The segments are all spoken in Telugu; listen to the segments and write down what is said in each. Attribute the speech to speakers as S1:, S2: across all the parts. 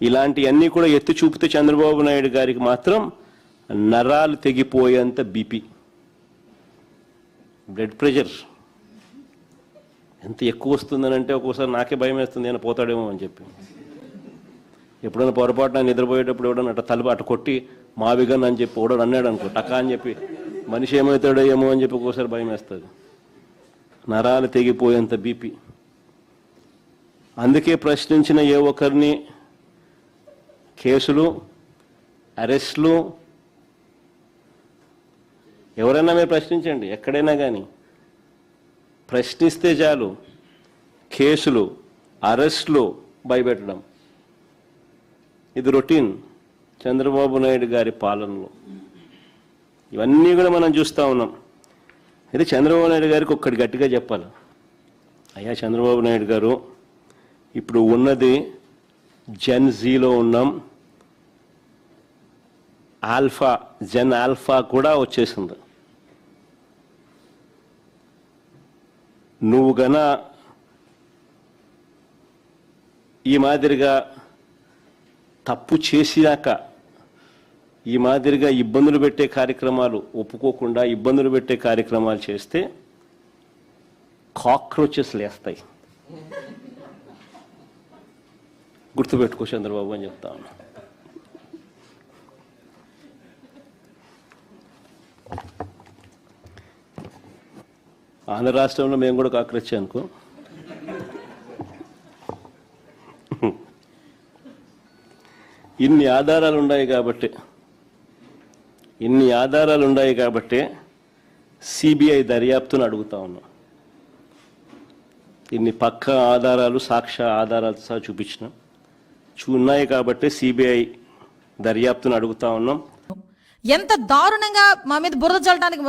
S1: ఇలాంటివన్నీ కూడా ఎత్తి చూపితే చంద్రబాబు నాయుడు గారికి మాత్రం నరాలు తెగిపోయేంత బీపీ, బ్లడ్ ప్రెషర్ ఎంత ఎక్కువ వస్తుందనంటే ఒక్కోసారి నాకే భయం వేస్తుంది, నేను పోతాడేమో అని చెప్పి. ఎప్పుడైనా పొరపాటున నిద్రపోయేటప్పుడు ఎవడన్నా అట్ట తలుపు అట్ట కొట్టి మావిగన్ అని చెప్పి ఎవడో అన్నాడు అనుకో, టకా అని చెప్పి మనిషి ఏమవుతాడో ఏమో అని చెప్పి ఒక్కోసారి భయం వేస్తుంది. నరాలు తెగిపోయేంత బీపీ. అందుకే ప్రశ్నించిన ఏ ఒక్కరిని కేసులు, అరెస్టులు, ఎవరైనా మీరు ప్రశ్నించండి, ఎక్కడైనా కానీ ప్రశ్నిస్తే చాలు కేసులు, అరెస్టులు, భయపెట్టడం. ఇది రొటీన్ చంద్రబాబు నాయుడు గారి పాలనలో. ఇవన్నీ కూడా మనం చూస్తూ ఉన్నాం. అయితే చంద్రబాబు నాయుడు గారికి ఒక్కటి గట్టిగా చెప్పాలి. అయ్యా చంద్రబాబు నాయుడు గారు, ఇప్పుడు ఉన్నది జెన్ జీలో ఉన్నాం, ఆల్ఫా, జెన్ ఆల్ఫా కూడా వచ్చేసింది. నువ్వు గన ఈ మాదిరిగా తప్పు చేసినాక ఈ మాదిరిగా ఇబ్బందులు పెట్టే కార్యక్రమాలు ఒప్పుకోకుండా ఇబ్బందులు పెట్టే కార్యక్రమాలు చేస్తే కాక్రోచెస్ లేస్తాయి. గుర్తుపెట్టుకో చంద్రబాబు అని చెప్తా ఉన్నా. ఆంధ్ర రాష్ట్రంలో మేము కూడా కాక్రోచ్ అనుకో. ఇన్ని ఆధారాలు ఉన్నాయి కాబట్టి సిబిఐ దర్యాప్తును అడుగుతా ఉన్నాం. ఇన్ని పక్క ఆధారాలు, సాక్ష్య ఆధారాలతో సహా చూపించినాం. ఉన్నాయి కాబట్టి సిబిఐ దర్యాప్తును అడుగుతా ఉన్నాం.
S2: ఎంత దారుణంగా మా మీద బురద చల్లడానికి,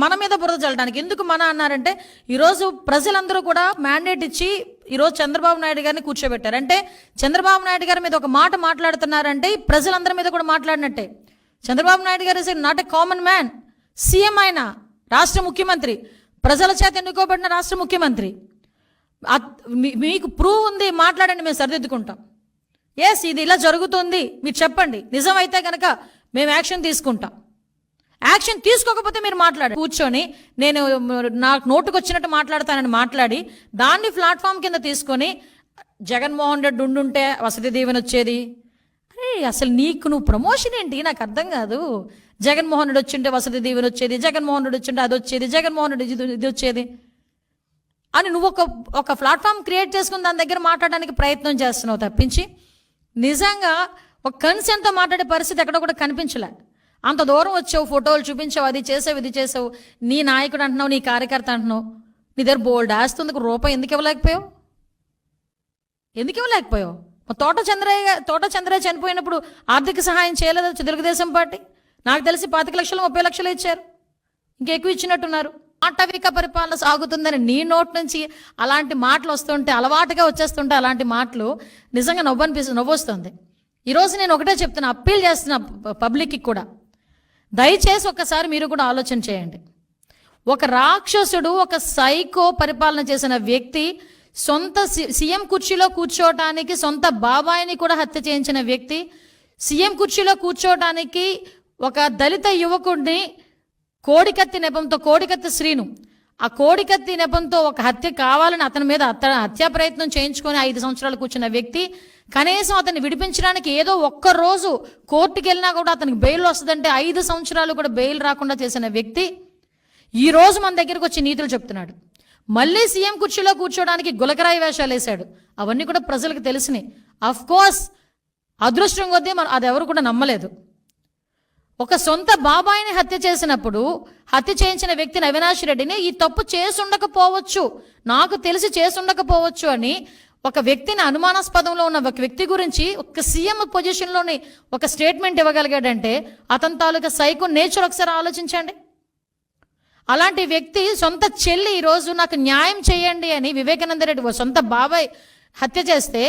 S2: మన మీద బురద చల్లడానికి ఎందుకు మన అన్నారంటే, ఈరోజు ప్రజలందరూ కూడా మ్యాండేట్ ఇచ్చి ఈరోజు చంద్రబాబు నాయుడు గారిని కూర్చోబెట్టారు. అంటే చంద్రబాబు నాయుడు గారి మీద ఒక మాట మాట్లాడుతున్నారంటే ప్రజలందరి మీద కూడా మాట్లాడినట్టే. చంద్రబాబు నాయుడు గారు is not a common man. CM అయిన రాష్ట్ర ముఖ్యమంత్రి, ప్రజల చేత ఎన్నుకోబడిన రాష్ట్ర ముఖ్యమంత్రి. మీకు ప్రూవ్ ఉంది, మాట్లాడండి, మేము సరిదిద్దుకుంటాం. ఎస్, ఇది ఇలా జరుగుతుంది, మీరు చెప్పండి, నిజమైతే కనుక మేము యాక్షన్ తీసుకుంటాం. యాక్షన్ తీసుకోకపోతే మీరు మాట్లాడండి. కూర్చొని నేను నాకు నోటుకు వచ్చినట్టు మాట్లాడతానని మాట్లాడి దాన్ని ప్లాట్ఫామ్ కింద తీసుకొని జగన్మోహన్ రెడ్డి ఉండుంటే వసతి దీవెన వచ్చేది. అరే అసలు నువ్వు ప్రమోషన్ ఏంటి నాకు అర్థం కాదు. జగన్మోహన్ రెడ్డి వచ్చింటే వసతి దీవెన వచ్చేది, జగన్మోహన్ రెడ్డి వచ్చింటే అది వచ్చేది, జగన్మోహన్ రెడ్డి ఇది వచ్చేది అని నువ్వు ఒక ప్లాట్ఫామ్ క్రియేట్ చేసుకుని దాని దగ్గర మాట్లాడడానికి ప్రయత్నం చేస్తున్నావు తప్పించి నిజంగా ఒక కన్సెంట్తో మాట్లాడే పరిస్థితి ఎక్కడ కూడా కనిపించలే. అంత దూరం వచ్చావు, ఫోటోలు చూపించావు, అది చేసావు, ఇది చేసావు, నీ నాయకుడు అంటున్నావు, నీ కార్యకర్త అంటున్నావు, నీ దగ్గర బోల్డ్ ఆస్తుంది, రూపాయి ఎందుకు ఇవ్వలేకపోయావు? తోట చంద్రయ్య చనిపోయినప్పుడు ఆర్థిక సహాయం చేయలేదు తెలుగుదేశం పార్టీ. నాకు తెలిసి 25 లక్షలు 30 లక్షలు ఇచ్చారు, ఇంకెక్కువ ఇచ్చినట్టున్నారు. ఆటవిక పరిపాలన సాగుతుందని నీ నోట్ నుంచి అలాంటి మాటలు వస్తుంటే, అలవాటుగా వచ్చేస్తుంటే అలాంటి మాటలు నిజంగా నవ్వొస్తుంది. ఈరోజు నేను ఒకటే చెప్తున్నా, అప్పీల్ చేస్తున్నా పబ్లిక్కి కూడా, దయచేసి ఒక్కసారి మీరు కూడా ఆలోచన చేయండి. ఒక రాక్షసుడు, ఒక సైకో పరిపాలన చేసిన వ్యక్తి, సొంత సీఎం కుర్చీలో కూర్చోవటానికి సొంత బాబాయిని కూడా హత్య చేయించిన వ్యక్తి, సీఎం కుర్చీలో కూర్చోవటానికి ఒక దళిత యువకుడిని కోడికత్తి నెపంతో, కోడికత్తి శ్రీను, ఆ కోడికత్తి నెపంతో ఒక హత్య కావాలని అతని మీద హత్యా ప్రయత్నం చేయించుకొని 5 సంవత్సరాలు కూర్చున్న వ్యక్తి, కనీసం అతన్ని విడిపించడానికి ఏదో ఒక్కరోజు కోర్టుకి వెళ్ళినా కూడా అతనికి బెయిల్ వస్తుందంటే 5 సంవత్సరాలు కూడా బెయిల్ రాకుండా చేసిన వ్యక్తి ఈరోజు మన దగ్గరకు వచ్చి నీతులు చెప్తున్నాడు. మళ్ళీ సీఎం కుర్చీలో కూర్చోడానికి గులకరాయి వేషాలు వేశాడు. అవన్నీ కూడా ప్రజలకు తెలిసినాయి. అఫ్ కోర్స్ అదృష్టం కొద్దీ అది ఎవరు కూడా నమ్మలేదు. ఒక సొంత బాబాయిని హత్య చేసినప్పుడు హత్య చేయించిన వ్యక్తిని అవినాష్ రెడ్డిని ఈ తప్పు చేసుండకపోవచ్చు, నాకు తెలిసి చేసుండకపోవచ్చు అని ఒక వ్యక్తిని, అనుమానాస్పదంలో ఉన్న ఒక వ్యక్తి గురించి ఒక సీఎం పొజిషన్లోని ఒక స్టేట్మెంట్ ఇవ్వగలిగాడంటే అతని తాలూకా సైకో నేచర్ ఒకసారి ఆలోచించండి. అలాంటి వ్యక్తి సొంత చెల్లి ఈరోజు నాకు న్యాయం చేయండి అని వివేకానంద రెడ్డి సొంత బాబాయ్ హత్య చేస్తే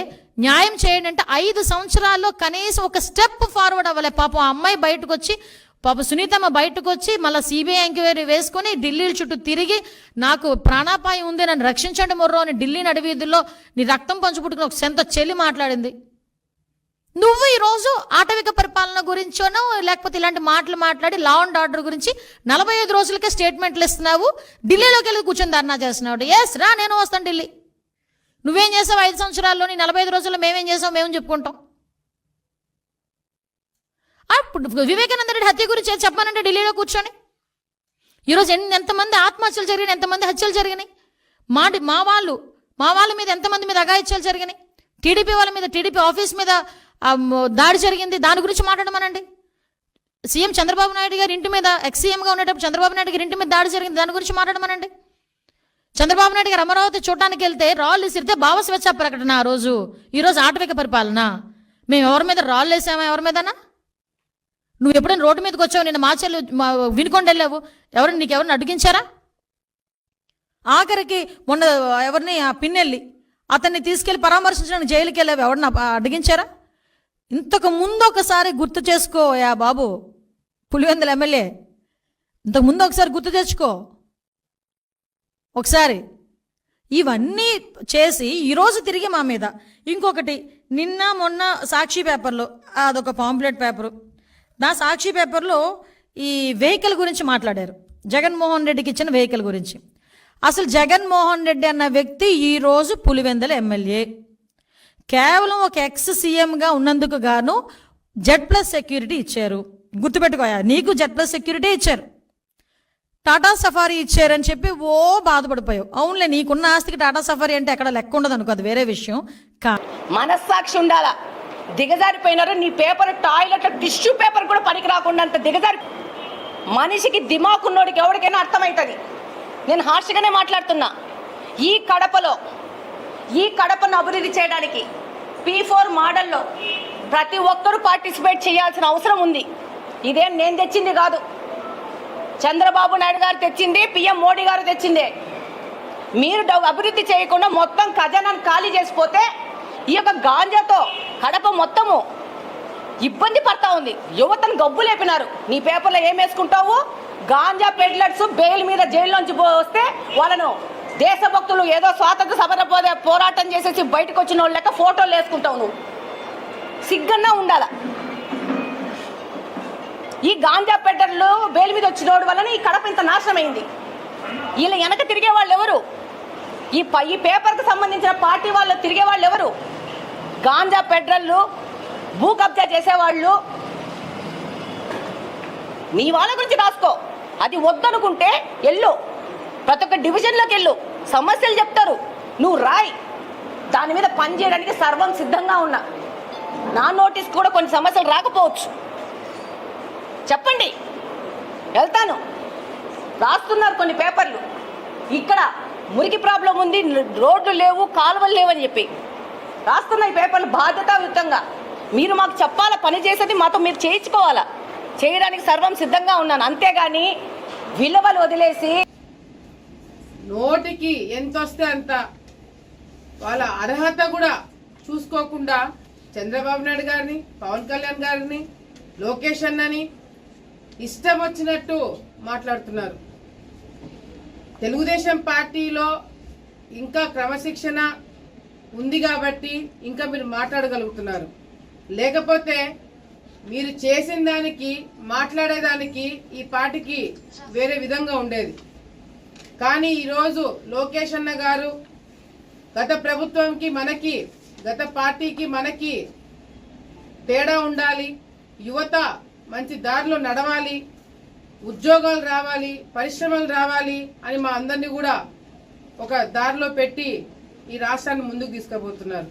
S2: న్యాయం చేయండి అంటే 5 సంవత్సరాల్లో కనీసం ఒక స్టెప్ ఫార్వర్డ్ అవ్వలే. పాపం ఆ అమ్మాయి బయటకు వచ్చి, పాప సునీతమ్మ బయటకు వచ్చి మళ్ళీ సిబిఐ ఎంక్వైరీ వేసుకొని ఢిల్లీ చుట్టూ తిరిగి నాకు ప్రాణాపాయం ఉంది, నన్ను రక్షించండి మొర్రో అని ఢిల్లీ నడివీధుల్లో నీ రక్తం పంచుపుట్టుకుని ఒక సొంత చెల్లి మాట్లాడింది. నువ్వు ఈరోజు ఆటవిక పరిపాలన గురించోనో లేకపోతే ఇలాంటి మాటలు మాట్లాడి లా అండ్ ఆర్డర్ గురించి 45 రోజులకే స్టేట్మెంట్లు ఇస్తున్నావు. ఢిల్లీలోకి వెళ్ళి కూర్చొని ధర్నా చేస్తున్నావు. ఎస్ రా, నేను వస్తాను ఢిల్లీ. నువ్వేం చేసావు 5 సంవత్సరాల్లోని 45 రోజుల్లో మేమేం చేసావు మేము చెప్పుకుంటాం. అప్పుడు వివేకానంద రెడ్డి హత్య గురించి చెప్పానంటే ఢిల్లీలో కూర్చొని ఈరోజు ఎంతమంది ఆత్మహత్యలు జరిగినాయి, ఎంతమంది హత్యలు జరిగినాయి, మా వాళ్ళ మీద ఎంతమంది మీద అఘాయిత్యాలు జరిగినాయి, టీడీపీ వాళ్ళ మీద, టీడీపీ ఆఫీస్ మీద దాడి జరిగింది, దాని గురించి మాట్లాడమనండి. సీఎం చంద్రబాబు నాయుడు గారి ఇంటి మీద, ఎక్స్-సీఎంగా ఉండేటప్పుడు చంద్రబాబు నాయుడు గారి ఇంటి మీద దాడి జరిగింది, దాని గురించి మాట్లాడమనండి. చంద్రబాబు నాయుడు గారు అమరావతి చూడటానికి వెళ్తే రాళ్ళు విసిరితే భావ స్వేచ్ఛ ప్రకటన ఆ రోజు. ఈరోజు ఆటవిక పరిపాలన. మేము ఎవరి మీద రాళ్ళు వేసామా? ఎవరి మీదనా? నువ్వు ఎప్పుడైనా రోడ్డు మీదకి వచ్చావు? నిన్న మాచెల్లు వినుకొండ వెళ్ళావు, నీకెవరిని అడిగించారా? ఆఖరికి మొన్న ఎవరిని ఆ పిన్నెల్లి అతన్ని తీసుకెళ్లి పరామర్శించడానికి జైలుకి వెళ్ళావు, ఎవరిని అడిగించారా? ఇంతకు ముందు ఒకసారి గుర్తు చేసుకో యా బాబు, పులివెందుల ఎమ్మెల్యే, ఇంతకు ముందు ఒకసారి గుర్తు తెచ్చుకో ఒకసారి. ఇవన్నీ చేసి ఈరోజు తిరిగి మా మీద ఇంకొకటి, నిన్న మొన్న సాక్షి పేపర్లో అదొక పాంప్లెట్ పేపరు, నా సాక్షి పేపర్లో ఈ వెహికల్ గురించి మాట్లాడారు, జగన్మోహన్ రెడ్డికి ఇచ్చిన వెహికల్ గురించి. అసలు జగన్మోహన్ రెడ్డి అన్న వ్యక్తి ఈరోజు పులివెందుల ఎమ్మెల్యే. కేవలం ఒక ఎక్స్-సీఎంగా ఉన్నందుకు గాను Z+ సెక్యూరిటీ ఇచ్చారు. గుర్తుపెట్టుకోయా, నీకు Z+ సెక్యూరిటీ ఇచ్చారు, టాటా సఫారీ ఇచ్చారని చెప్పి ఓ బాధపడిపోయావు. అవునులే, నీకున్న ఆస్తికి టాటా సఫారీ అంటే ఎక్కడ లెక్క ఉండదు అనుకో, అది వేరే విషయం.
S3: మనస్సాక్షి ఉండాలా. దిగజారిపోయినారు. నీ పేపర్ టాయిలెట్ టిష్యూ పేపర్ కూడా పనికి రాకుండా అంత దిగజారి. మనిషికి దిమాకున్నోడికి ఎవరికైనా అర్థమవుతుంది. నేను హార్ష్గానే మాట్లాడుతున్నా. ఈ కడపను అభివృద్ధి చేయడానికి P4 మోడల్లో ప్రతి ఒక్కరూ పార్టిసిపేట్ చేయాల్సిన అవసరం ఉంది. ఇదేం నేను తెచ్చింది కాదు, చంద్రబాబు నాయుడు గారు తెచ్చింది, PM మోడీ గారు తెచ్చిందే. మీరు అభివృద్ధి చేయకుండా మొత్తం ఖజానాను ఖాళీ చేసిపోతే ఈ యొక్క గాంజాతో కడప మొత్తము ఇబ్బంది పడతా ఉంది. యువతను గబ్బు లేపినారు. నీ పేపర్లో ఏం వేసుకుంటావు? గాంజా పెడ్లర్స్ బెయిల్ మీద జైల్లోంచి వస్తే వాళ్ళను దేశభక్తులు ఏదో స్వాతంత్ర సమర పోరాటం చేసేసి బయటకు వచ్చిన వాళ్ళ లెక్క ఫోటోలు వేసుకుంటావు. నువ్వు సిగ్గన్నా ఉండాల. ఈ గాంజా పెడ్లర్లు బెయిల్ మీద వచ్చినోడు వలన ఈ కడప ఇంత నాశనమైంది. వీళ్ళ వెనక తిరిగే వాళ్ళు ఎవరు? ఈ పేపర్కి సంబంధించిన పార్టీ వాళ్ళు తిరిగే వాళ్ళు ఎవరు? గాంజా పెడ్లర్లు, భూ కబ్జా చేసేవాళ్ళు. నీ వాళ్ళ గురించి రాసుకో. అది వద్దనుకుంటే వెళ్ళు, ప్రతి ఒక్క డివిజన్లోకి వెళ్ళు, సమస్యలు చెప్తారు, నువ్వు రాయి. దాని మీద పని చేయడానికి సర్వం సిద్ధంగా ఉన్నా. నా నోటీస్ కూడా కొన్ని సమస్యలు రాకపోవచ్చు, చెప్పండి, వెళ్తాను. రాస్తున్నారు కొన్ని పేపర్లు, ఇక్కడ మురికి ప్రాబ్లం ఉంది, రోడ్లు లేవు, కాలువలు లేవని చెప్పి రాస్తున్న ఈ పేపర్లు బాధ్యతాయుతంగా మీరు మాకు చెప్పాలా, పని చేసేది మాతో మీరు చేయించుకోవాలా. చేయడానికి సర్వం సిద్ధంగా ఉన్నాను. అంతేగాని విలువలు వదిలేసి
S4: నోటికి ఎంత వస్తే అంత వాళ్ళ అర్హత కూడా చూసుకోకుండా చంద్రబాబు నాయుడు గారిని, పవన్ కళ్యాణ్ గారిని, లోకేష్ అన్నని ఇష్టం వచ్చినట్టు మాట్లాడుతున్నారు. తెలుగుదేశం పార్టీలో ఇంకా క్రమశిక్షణ ఉంది కాబట్టి ఇంకా మీరు మాట్లాడగలుగుతున్నారు. లేకపోతే మీరు చేసిన దానికి, మాట్లాడేదానికి ఈ పార్టీకి వేరే విధంగా ఉండేది. కానీ ఈరోజు లోకేష్ అన్న గారు గత ప్రభుత్వంకి మనకి, గత పార్టీకి మనకి తేడా ఉండాలి, యువత మంచి దారిలో నడవాలి, ఉద్యోగాలు రావాలి, పరిశ్రమలు రావాలి అని మా అందరినీ కూడా ఒక దారిలో పెట్టి ఈ రాష్ట్రాన్ని ముందుకు తీసుకుపోతున్నారు.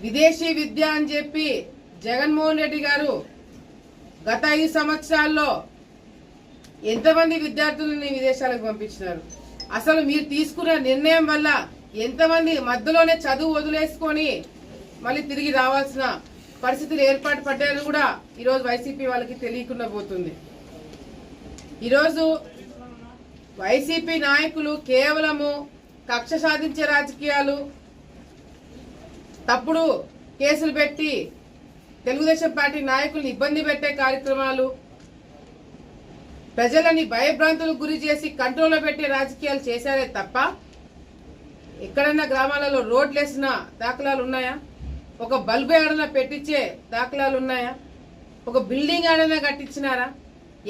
S4: విదేశీ విద్య అని చెప్పి జగన్మోహన్ రెడ్డి గారు గత 5 సంవత్సరాల్లో ఎంతమంది విద్యార్థులని విదేశాలకు పంపించినారు? అసలు మీరు తీసుకున్న నిర్ణయం వల్ల ఎంతమంది మధ్యలోనే చదువు వదిలేసుకొని మళ్ళీ తిరిగి రావాల్సిన పరిస్థితులు ఏర్పాటు పడ్డాయని కూడా ఈరోజు వైసీపీ వాళ్ళకి తెలియకుండా పోతుంది. ఈరోజు వైసీపీ నాయకులు కేవలము కక్ష సాధించే రాజకీయాలు, తప్పుడు కేసులు పెట్టి తెలుగుదేశం పార్టీ నాయకుల్ని ఇబ్బంది పెట్టే కార్యక్రమాలు, ప్రజలని భయభ్రాంతులకు గురి చేసి కంట్రోల్లో పెట్టే రాజకీయాలు చేశారే తప్ప ఎక్కడన్నా గ్రామాలలో రోడ్లు వేసిన దాఖలాలు ఉన్నాయా? ఒక బల్బు ఏడైనా పెట్టించే దాఖలాలు ఉన్నాయా? ఒక బిల్డింగ్ ఏడైనా కట్టించినారా?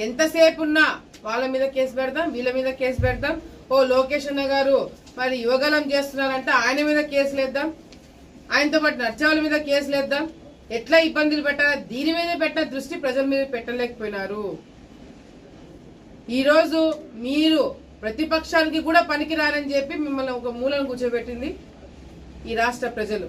S4: ఎంతసేపు ఉన్నా వాళ్ళ మీద కేసు పెడతాం, వీళ్ళ మీద కేసు పెడతాం. ఓ లోకేష్ అన్న గారు మరి యువగలం చేస్తున్నారంటే ఆయన మీద కేసులు వేద్దాం, ఆయనతో పాటు నర్చవాళ్ళ మీద కేసులు వేద్దాం. ఎట్లా ఇబ్బందులు పెట్టాలా దీని మీద పెట్టిన దృష్టి ప్రజల మీద పెట్టలేకపోయినారు. ఈరోజు మీరు ప్రతిపక్షానికి కూడా పనికిరారని చెప్పి మిమ్మల్ని ఒక మూలను కూర్చోబెట్టింది ఈ రాష్ట్ర ప్రజలు.